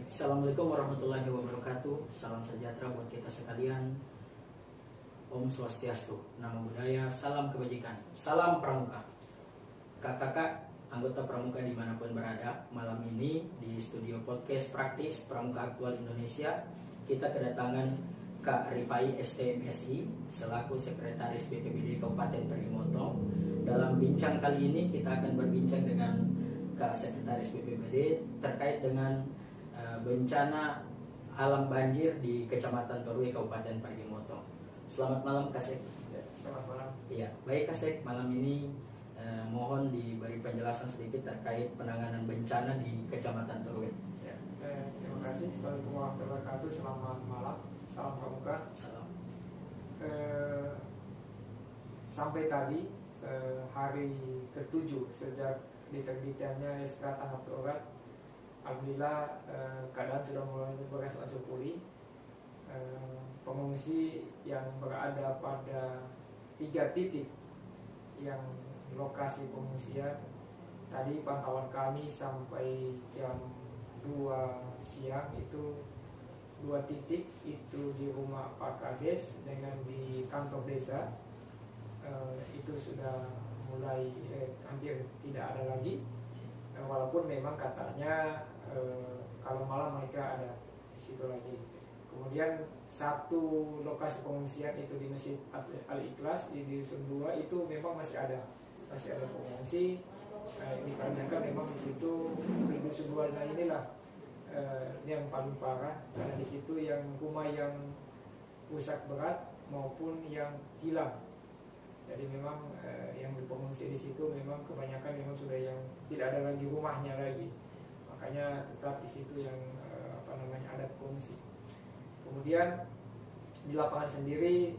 Baik, Assalamualaikum warahmatullahi wabarakatuh. Salam sejahtera buat kita sekalian. Om Swastiastu, Namo Buddhaya, salam kebajikan, salam pramuka. Kakak-kakak, anggota pramuka dimanapun berada, malam ini di studio podcast praktis Pramuka Aktual Indonesia, kita kedatangan Kak Rifai STMSI selaku Sekretaris BPBD Kabupaten Perigi Motong. Dalam bincang kali ini kita akan berbincang dengan Kak Sekretaris BPBD terkait dengan bencana alam banjir di Kecamatan Torue Kabupaten Perigi Motong. Selamat malam Kak Sek. Selamat malam. Iya, baik Kak Sek, malam ini mohon diberi penjelasan sedikit terkait penanganan bencana di Kecamatan Torue. Ya, terima kasih. Assalamualaikum warahmatullahi wabarakatuh. Selamat malam. Salam pramuka. Salam. Sampai tadi hari ke-7 sejak diterbitkannya SK tanggap darurat, alhamdulillah keadaan sudah mulai berangsur pulih. Pengungsi yang berada pada 3 titik yang lokasi pengungsian, tadi pantauan kami sampai jam 2 siang itu 2 titik, itu di rumah Pak Kades dengan di kantor desa, itu sudah mulai hampir tidak ada lagi, walaupun memang katanya kalau malam mereka ada di situ lagi. Kemudian satu lokasi pengungsian itu di Masjid Al-Ikhlas di Dusun 2 itu memang masih ada pengungsi. Dikarenakan memang di situ di Dusun 2 inilah yang paling parah, karena di situ yang rumah yang rusak berat maupun yang hilang. Jadi memang yang pengungsi di situ memang kebanyakan memang sudah yang tidak ada lagi rumahnya lagi. Makanya tetap di situ yang ada pengungsi. Kemudian di lapangan sendiri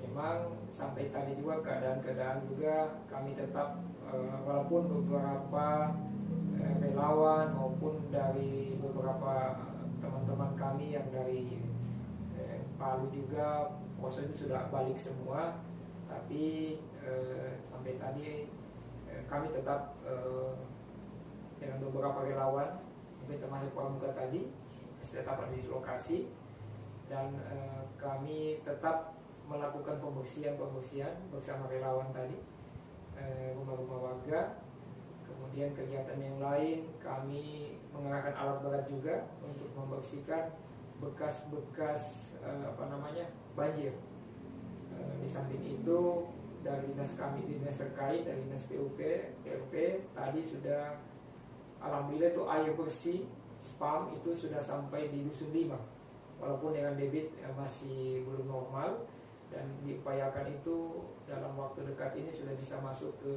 memang sampai tadi juga keadaan juga kami tetap walaupun beberapa relawan maupun dari beberapa teman-teman kami yang dari Palu juga Poso itu sudah balik semua, tapi sampai tadi kami tetap dengan beberapa relawan, mungkin termasuk pramuka tadi, tetap ada di lokasi, dan kami tetap melakukan pembersihan bersama relawan tadi, rumah-rumah warga. Kemudian kegiatan yang lain kami mengerahkan alat berat juga untuk membersihkan bekas-bekas banjir. Di samping itu dari dinas kami, dinas terkait, dari dinas PUP tadi sudah alhamdulillah itu air bersih spam itu sudah sampai di Dusun 5, walaupun dengan debit masih belum normal, dan diupayakan itu dalam waktu dekat ini sudah bisa masuk ke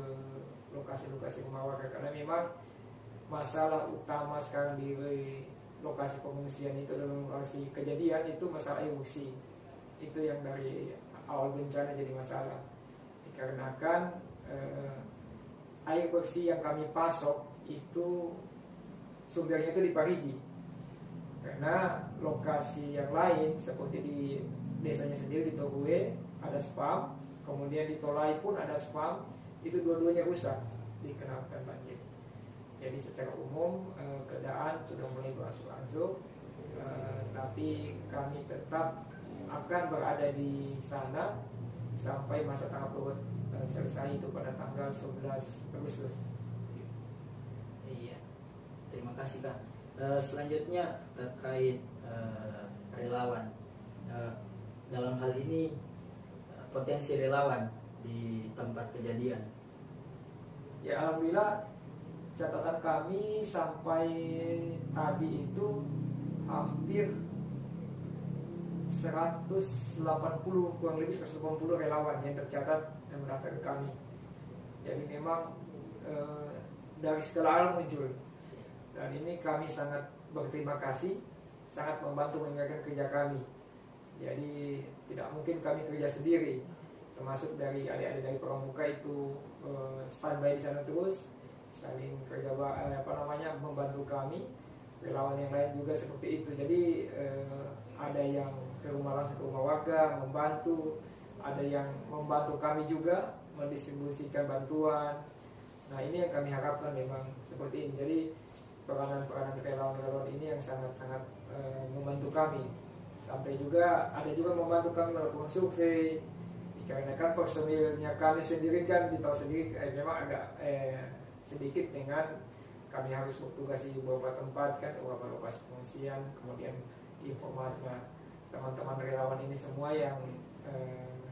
lokasi-lokasi rumah warga, karena memang masalah utama sekarang di lokasi pengungsian itu dalam lokasi kejadian itu masalah air bersih. Itu yang dari awal bencana jadi masalah, dikarenakan air bersih yang kami pasok itu sumbernya itu di Parigi, karena lokasi yang lain seperti di desanya sendiri di Torue ada spam, kemudian di Tolai pun ada spam, itu dua-duanya rusak dikenalkan banjir. Jadi secara umum keadaan sudah mulai berangsur-angsur, tapi kami tetap akan berada di sana sampai masa tanggap darurat selesai itu pada tanggal 11 Agustus. Iya, terima kasih Kak. Selanjutnya terkait relawan. Dalam hal ini potensi relawan di tempat kejadian. Ya, alhamdulillah catatan kami sampai tadi itu hampir 180, kurang lebih 180 relawan yang tercatat dan mendaftar ke kami. Jadi memang dari segala arah muncul, dan ini kami sangat berterima kasih, sangat membantu meningkatkan kerja kami. Jadi tidak mungkin kami kerja sendiri, termasuk dari adik-adik dari pramuka itu standby di sana terus, saling kerja membantu kami. Relawan yang lain juga seperti itu. Jadi ada yang ke rumah langsung ke rumah warga membantu, ada yang membantu kami juga mendistribusikan bantuan. Nah, ini yang kami harapkan memang seperti ini. Jadi peranan-peranan relawan-relawan ini yang sangat-sangat membantu kami. Sampai juga ada juga membantu kami melakukan survei, dikarenakan personilnya kami sendiri kan tahu sendiri memang agak sedikit dengan kami harus bertugas di beberapa tempat kan, beberapa lokasi pengungsian, kemudian informasi teman-teman relawan ini semua yang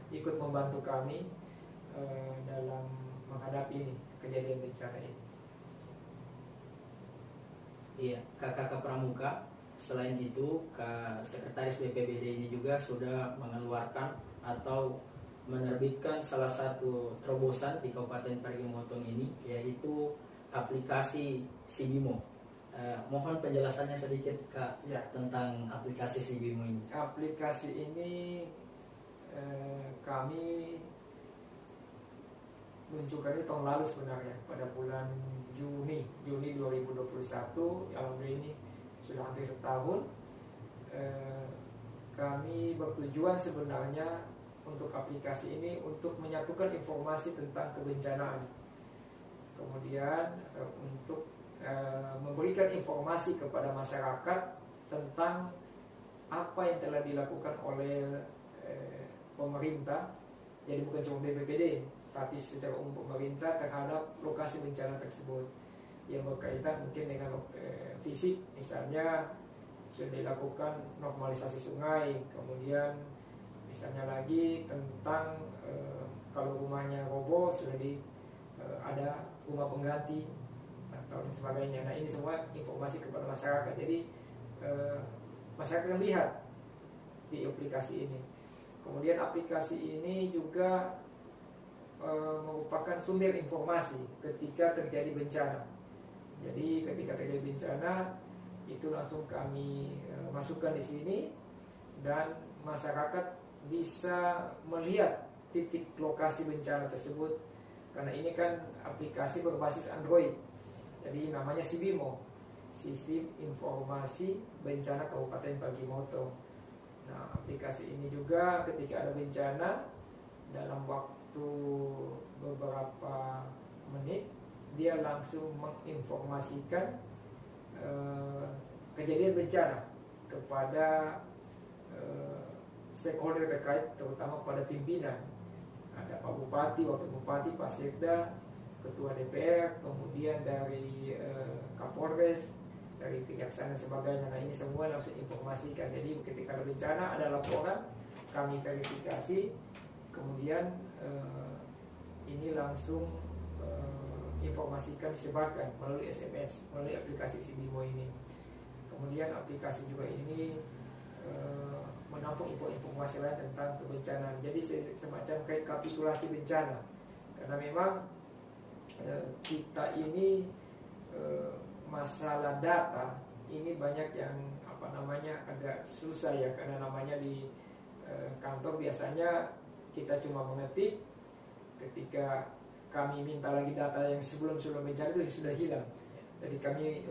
ikut membantu kami dalam menghadapi ini kejadian bencana ini. Iya, Kakak Pramuka, selain itu Sekretaris BPBD ini juga sudah mengeluarkan atau menerbitkan salah satu terobosan di Kabupaten Parigi Motong ini, yaitu aplikasi Sibimo. Mohon penjelasannya sedikit Kak Ya. tentang aplikasi Sibimo ini. Aplikasi ini kami luncurkannya tahun lalu sebenarnya pada bulan Juni 2021. Alhamdulillah ini sudah hampir setahun. Kami bertujuan sebenarnya untuk aplikasi ini untuk menyatukan informasi tentang kebencanaan, kemudian untuk memberikan informasi kepada masyarakat tentang apa yang telah dilakukan oleh pemerintah. Jadi bukan cuma BPBD, tapi secara umum pemerintah terhadap lokasi bencana tersebut, yang berkaitan mungkin dengan fisik, misalnya sudah dilakukan normalisasi sungai, kemudian misalnya lagi tentang kalau rumahnya roboh sudah ada rumah pengganti atau sebagainya. Nah, ini semua informasi kepada masyarakat. Jadi masyarakat lihat di aplikasi ini. Kemudian aplikasi ini juga merupakan sumber informasi ketika terjadi bencana. Jadi ketika terjadi bencana itu langsung kami masukkan di sini, dan masyarakat bisa melihat titik lokasi bencana tersebut. Karena ini kan aplikasi berbasis Android, jadi namanya Sibimo, Sistem Informasi Bencana Kabupaten Parigi Motong. Nah, aplikasi ini juga ketika ada bencana, dalam waktu beberapa menit dia langsung menginformasikan kejadian bencana kepada stakeholder terkait, terutama pada pimpinan. Ada Pak Bupati, Wakil Bupati, Pak Sekda, Ketua DPR, kemudian dari Kapolres, dari Kejaksaan dan sebagainya. Nah, ini semua langsung informasikan. Jadi ketika ada bencana, ada laporan, kami verifikasi, kemudian ini langsung informasikan, disebarkan melalui SMS, melalui aplikasi Sibimo ini. Kemudian aplikasi juga ini menampung informasi lain tentang kebencanaan. Jadi semacam rekapitulasi bencana. Karena memang kita ini masalah data ini banyak yang agak susah ya, karena namanya di kantor biasanya kita cuma mengetik, ketika kami minta lagi data yang sebelum bencana itu sudah hilang. Jadi kami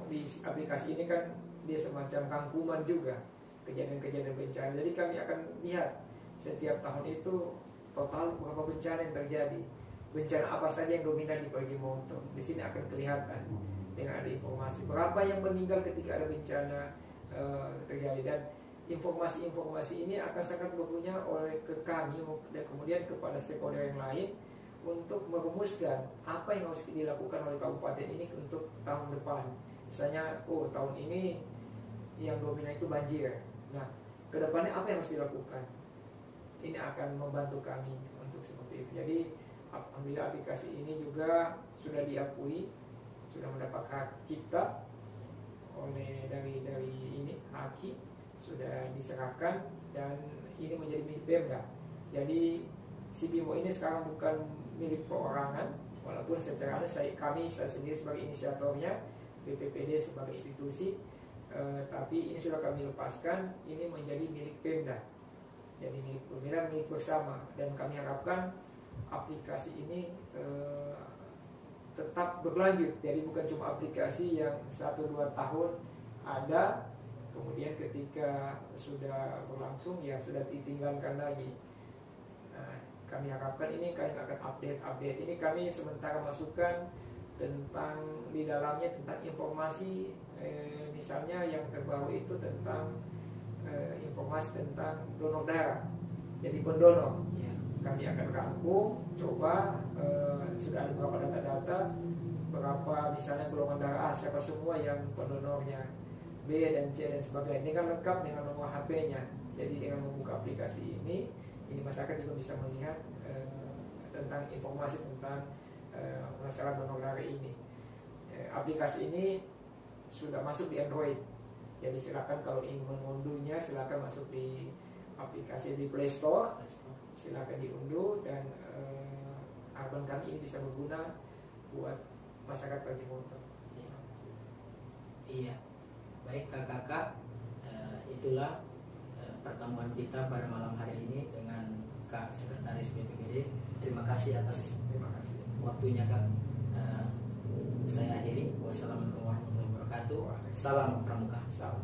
di aplikasi ini kan dia semacam rangkuman juga kejadian-kejadian bencana. Jadi kami akan lihat setiap tahun itu total berapa bencana yang terjadi, bencana apa saja yang dominan di Parigi Motong. Di sini akan kelihatan dengan ada informasi berapa yang meninggal ketika ada bencana terjadi, dan informasi-informasi ini akan sangat berguna oleh ke kami dan kemudian kepada stakeholder yang lain untuk merumuskan apa yang harus dilakukan oleh kabupaten ini untuk tahun depan. Misalnya, tahun ini yang dominan itu banjir. Nah, kedepannya apa yang harus dilakukan? Ini akan membantu kami untuk seperti itu. Jadi, alhamdulillah aplikasi ini juga sudah diakui, sudah mendapat hak cipta oleh dari ini HAKI, sudah diserahkan, dan ini menjadi milik Pemda. Jadi Sibimo ini sekarang bukan milik perorangan, walaupun secara saya sendiri sebagai inisiatornya, BPPD sebagai institusi, tapi ini sudah kami lepaskan, ini menjadi milik Pemda. Jadi milik Pemda, milik bersama, dan kami harapkan aplikasi ini tetap berlanjut. Jadi bukan cuma aplikasi yang 1-2 tahun ada, kemudian ketika sudah berlangsung ya sudah ditinggalkan lagi. Nah, kami harapkan ini kami akan update. Ini kami sementara masukkan tentang di dalamnya tentang informasi, misalnya yang terbaru itu tentang informasi tentang donor darah, jadi pendonor. Ya. Kami akan rangkum, coba sudah ada beberapa data-data, berapa misalnya golongan darah A, siapa semua yang pendonornya, B dan C dan sebagainya. Ini kan lengkap dengan nomor HP-nya. Jadi dengan membuka aplikasi ini masyarakat juga bisa melihat tentang informasi tentang masalah donor darah ini. Aplikasi ini sudah masuk di Android. Jadi silakan kalau ingin mengunduhnya, silakan masuk di aplikasi di Play Store, silakan diunduh, dan harapan kami ini bisa berguna buat masyarakat Banyumonten. Iya, baik kakak-kakak, itulah pertemuan kita pada malam hari ini dengan Kak Sekretaris BPBD. Terima kasih atas waktunya Kak. Saya akhiri. Wassalamualaikum warahmatullahi wabarakatuh. Salam Pramuka. Salam.